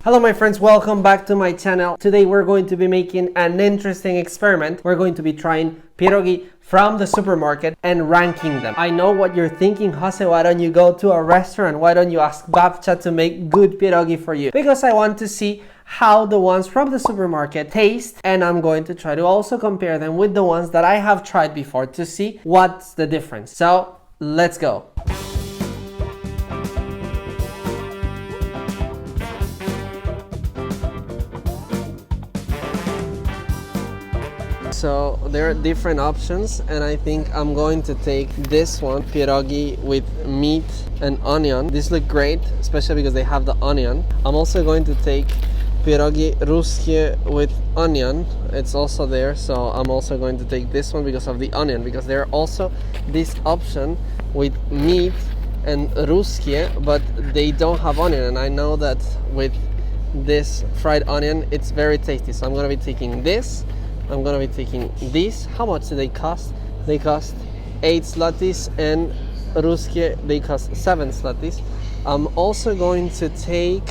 Hello my friends, welcome back to my channel. Today we're going to be making an interesting experiment. We're going to be trying pierogi from the supermarket and ranking them. I know what you're thinking, Jose, why don't you go to a restaurant? Why don't you ask Babcha to make good pierogi for you? Because I want to see how the ones from the supermarket taste, and I'm going to try to also compare them with the ones that I have tried before to see what's the difference. So let's go. So there are different options, and I think I'm going to take this one, pierogi with meat and onion. These look great, especially because they have the onion. I'm also going to take pierogi ruskie with onion. It's also there, so I'm also going to take this one because of the onion, because there are also this option with meat and ruskie, but they don't have onion, and I know that with this fried onion it's very tasty. So I'm going to be taking this. I'm gonna be taking these. How much do they cost? They cost 8 zlotys, and ruskie they cost 7 zlotys. I'm also going to take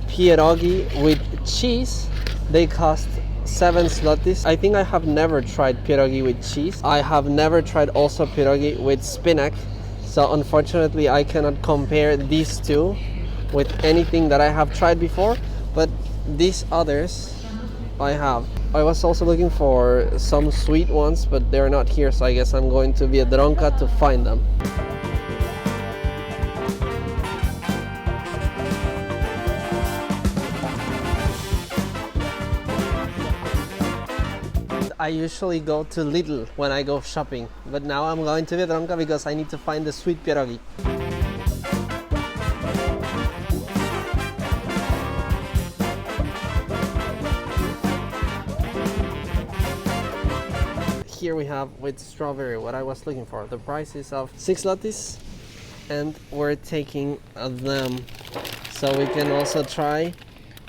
pierogi with cheese. They cost 7 zlotys. I think I have never tried pierogi with cheese. I have never tried also pierogi with spinach. So unfortunately I cannot compare these two with anything that I have tried before, but these others I have. I was also looking for some sweet ones, but they're not here, so I guess I'm going to Biedronka to find them. I usually go to Lidl when I go shopping, but now I'm going to Biedronka because I need to find the sweet pierogi. Here we have with strawberry what I was looking for. The price is of 6 zlotys, and we're taking them so we can also try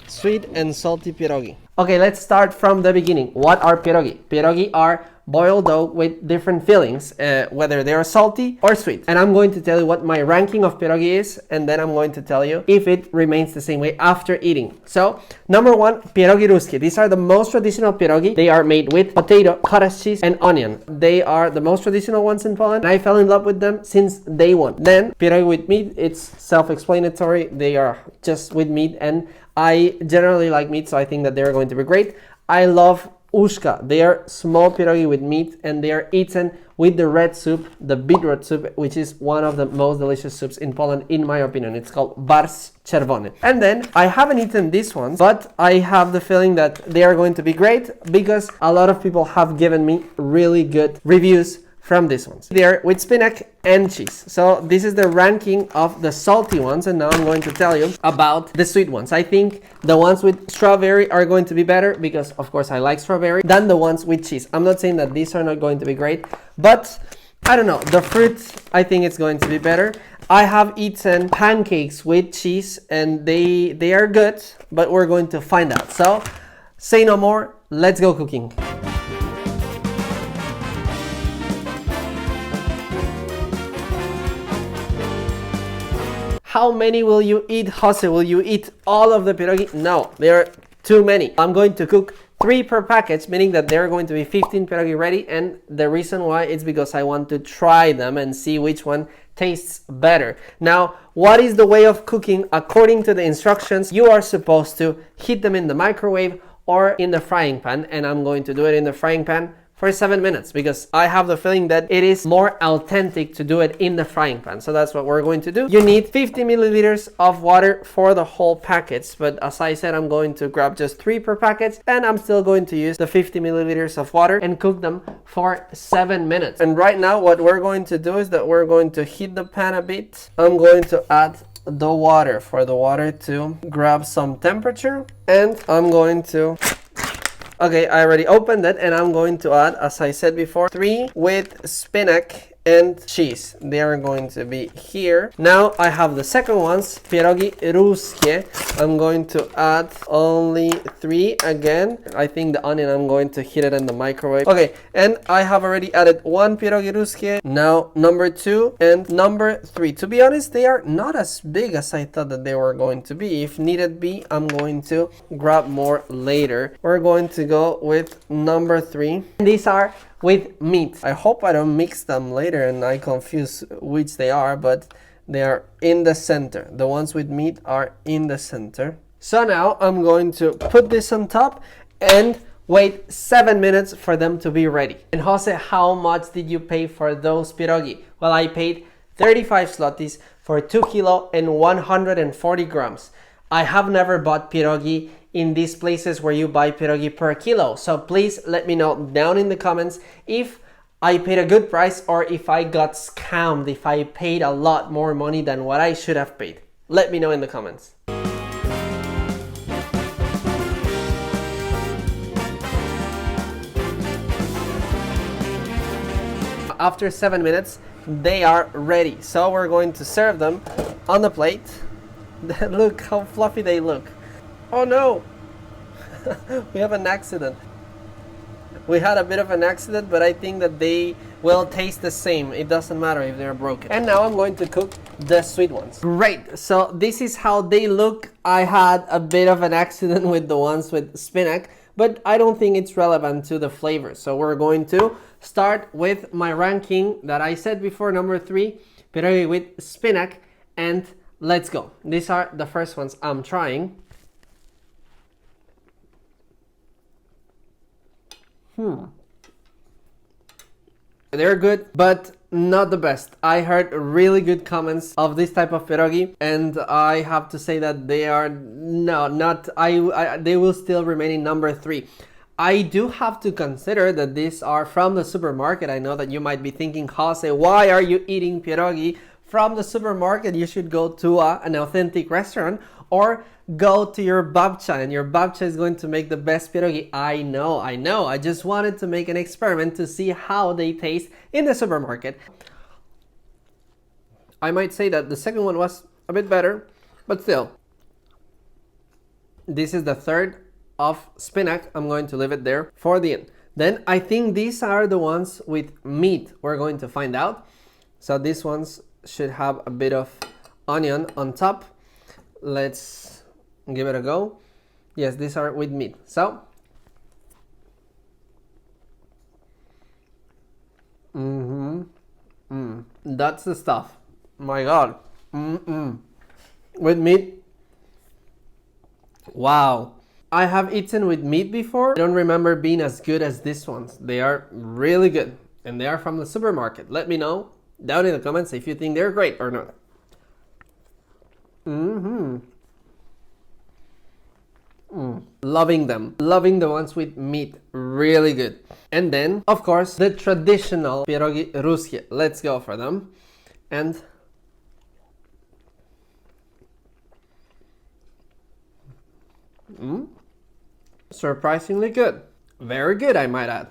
sweet and salty pierogi. Okay, let's start from the beginning. What are pierogi? Pierogi are boiled dough with different fillings, whether they are salty or sweet. And I'm going to tell you what my ranking of pierogi is, and then I'm going to tell you if it remains the same way after eating. So, number one, pierogi ruskie. These are the most traditional pierogi. They are made with potato, cottage cheese, and onion. They are the most traditional ones in Poland, and I fell in love with them since day one. Then, pierogi with meat, it's self-explanatory. They are just with meat, and I generally like meat, so I think that they're going to be great. I love uszka. They are small pierogi with meat, and they are eaten with the red soup, the beetroot soup, which is one of the most delicious soups in Poland, in my opinion. It's called barszcz czerwony. And then I haven't eaten these ones, but I have the feeling that they are going to be great because a lot of people have given me really good reviews from these ones. They are with spinach and cheese. So this is the ranking of the salty ones, and now I'm going to tell you about the sweet ones. I think the ones with strawberry are going to be better because of course I like strawberry than the ones with cheese. I'm not saying that these are not going to be great, but I don't know, the fruit I think it's going to be better. I have eaten pancakes with cheese and they are good, but we're going to find out. So say no more, let's go cooking. How many will you eat, Jose? Will you eat all of the pierogi? No, there are too many. I'm going to cook 3 per package, meaning that there are going to be 15 pierogi ready, and the reason why is because I want to try them and see which one tastes better. Now, what is the way of cooking? According to the instructions, you are supposed to heat them in the microwave or in the frying pan, and I'm going to do it in the frying pan for 7 minutes because I have the feeling that it is more authentic to do it in the frying pan. So that's what we're going to do. You need 50 milliliters of water for the whole package, but as I said, I'm going to grab just 3 per package, and I'm still going to use the 50 milliliters of water and cook them for 7 minutes. And right now what we're going to do is that we're going to heat the pan a bit. I'm going to add the water for the water to grab some temperature, and I'm going to Okay, I already opened it, and I'm going to add, as I said before, 3 with spinach and cheese. They are going to be here. Now I have the second ones, pierogi ruskie. I'm going to add only 3 again. I think the onion, I'm going to heat it in the microwave. Okay, and I have already added 1 pierogi ruskie. Now number 2 and number 3. To be honest, they are not as big as I thought that they were going to be. If needed be, I'm going to grab more later. We're going to go with number 3. These are with meat. I hope I don't mix them later and I confuse which they are, but they are in the center. The ones with meat are in the center. So now I'm going to put this on top and wait 7 minutes for them to be ready. And Jose, how much did you pay for those pierogi? Well, I paid 35 zlotys for 2 kilo and 140 grams. I have never bought pierogi in these places where you buy pierogi per kilo. So please let me know down in the comments if I paid a good price or if I got scammed, if I paid a lot more money than what I should have paid. Let me know in the comments. After 7 minutes, they are ready. So we're going to serve them on the plate. Look how fluffy they look. Oh no! We have an accident. We had a bit of an accident, but I think that they will taste the same. It doesn't matter if they're broken. And now I'm going to cook the sweet ones. Great, so this is how they look. I had a bit of an accident with the ones with spinach, but I don't think it's relevant to the flavor. So we're going to start with my ranking that I said before, number 3, pierogi with spinach, and let's go. These are the first ones I'm trying. They're good, but not the best. I heard really good comments of this type of pierogi, and I have to say that they are they will still remain in number 3. I do have to consider that these are from the supermarket. I know that you might be thinking, Jose, why are you eating pierogi from the supermarket? You should go to an authentic restaurant or go to your babcha, and your babcha is going to make the best pierogi. I know. I just wanted to make an experiment to see how they taste in the supermarket. I might say that the second one was a bit better, but still. This is the third of spinach. I'm going to leave it there for the end. Then I think these are the ones with meat. We're going to find out. So these ones should have a bit of onion on top. Let's give it a go. Yes, these are with meat. So that's the stuff. My God. With meat. Wow. I have eaten with meat before. I don't remember being as good as these ones. They are really good, and they are from the supermarket. Let me know down in the comments if you think they're great or not. Loving them. Loving the ones with meat. Really good. And then, of course, the traditional pierogi ruskie. Let's go for them. And surprisingly good. Very good, I might add.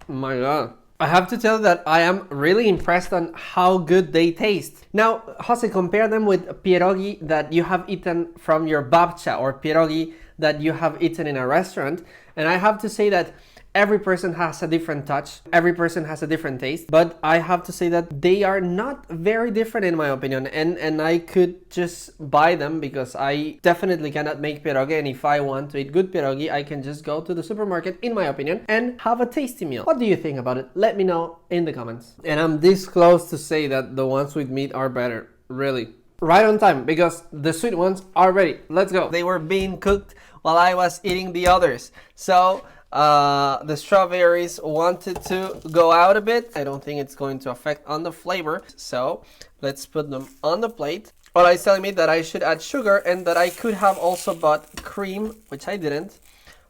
My God. I have to tell you that I am really impressed on how good they taste. Now, Jose, compare them with pierogi that you have eaten from your babcha or pierogi that you have eaten in a restaurant. And I have to say that every person has a different touch. Every person has a different taste. But I have to say that they are not very different in my opinion. And I could just buy them because I definitely cannot make pierogi. And if I want to eat good pierogi, I can just go to the supermarket, in my opinion, and have a tasty meal. What do you think about it? Let me know in the comments. And I'm this close to say that the ones with meat are better. Really. Right on time, because the sweet ones are ready. Let's go. They were being cooked while I was eating the others. So the strawberries wanted to go out a bit. I don't think it's going to affect on the flavor. So let's put them on the plate. Well, it's telling me that I should add sugar and that I could have also bought cream, which I didn't.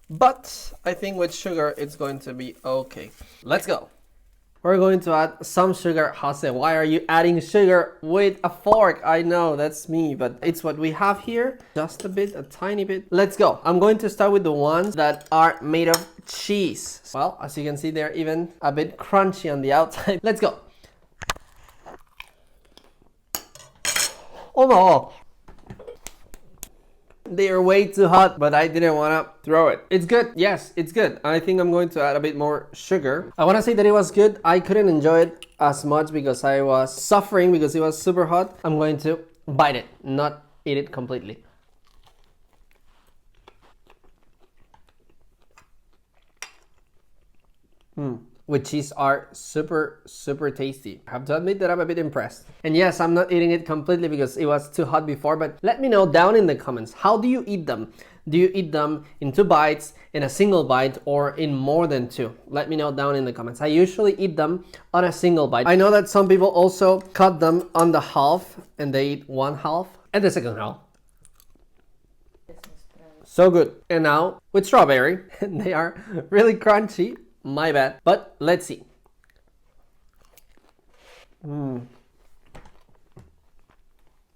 But I think with sugar, it's going to be okay. Let's go. we're going to add some sugar. Jose, why are you adding sugar with a fork? I know, that's me, but it's what we have here. Just a bit, a tiny bit. Let's go. I'm going to start with the ones that are made of cheese. Well, as you can see, they're even a bit crunchy on the outside. Let's go. Oh no! They are way too hot, but I didn't want to throw it. It's good. Yes, it's good. I think I'm going to add a bit more sugar. I want to say that it was good. I couldn't enjoy it as much because I was suffering because it was super hot. I'm going to bite it, not eat it completely. With cheese are super tasty. I have to admit that I'm a bit impressed. And yes, I'm not eating it completely because it was too hot before, but let me know down in the comments, how do you eat them? Do you eat them in 2 bites, in a single bite, or in more than 2? Let me know down in the comments. I usually eat them on a single bite. I know that some people also cut them on the half and they eat 1/2 and the second half. So good. And now with strawberry, they are really crunchy. My bad, but let's see.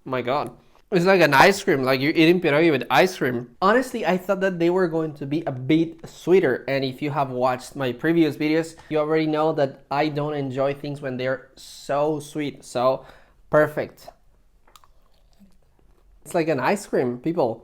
My God. It's like an ice cream, like you're eating pierogi with ice cream. Honestly, I thought that they were going to be a bit sweeter. And if you have watched my previous videos, you already know that I don't enjoy things when they're so sweet. So, perfect. It's like an ice cream, people.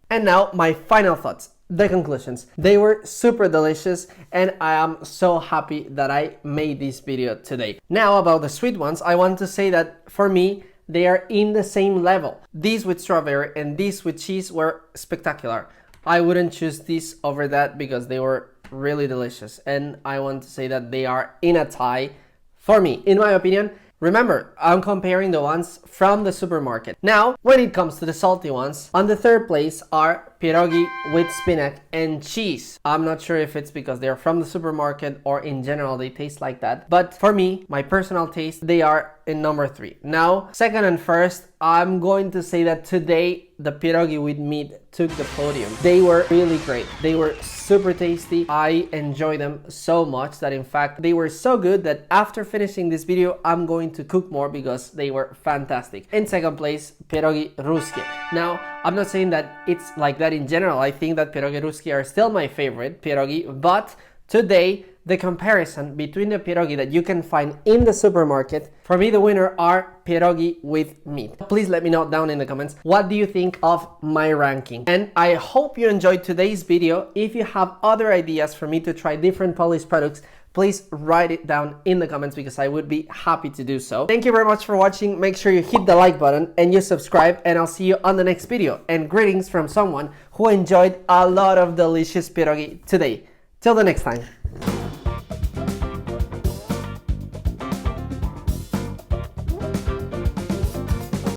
And now, my final thoughts. The conclusions. They were super delicious and I am so happy that I made this video today. Now about the sweet ones, I want to say that for me, they are in the same level. These with strawberry and these with cheese were spectacular. I wouldn't choose this over that because they were really delicious. And I want to say that they are in a tie for me, in my opinion. Remember, I'm comparing the ones from the supermarket. Now, when it comes to the salty ones, on the 3rd place are pierogi with spinach and cheese. I'm not sure if it's because they're from the supermarket or in general they taste like that. But for me, my personal taste, they are in number 3. Now, 2nd and 1st, I'm going to say that today the pierogi with meat took the podium. They were really great. They were super tasty. I enjoyed them so much that in fact they were so good that after finishing this video I'm going to cook more because they were fantastic. In 2nd place, pierogi ruskie. Now, I'm not saying that it's like that in general. I think that pierogi ruskie are still my favorite pierogi, but today the comparison between the pierogi that you can find in the supermarket, for me the winner are pierogi with meat. Please let me know down in the comments, what do you think of my ranking? And I hope you enjoyed today's video. If you have other ideas for me to try different Polish products, please write it down in the comments because I would be happy to do so. Thank you very much for watching. Make sure you hit the like button and you subscribe, and I'll see you on the next video. And greetings from someone who enjoyed a lot of delicious pierogi today. Till the next time.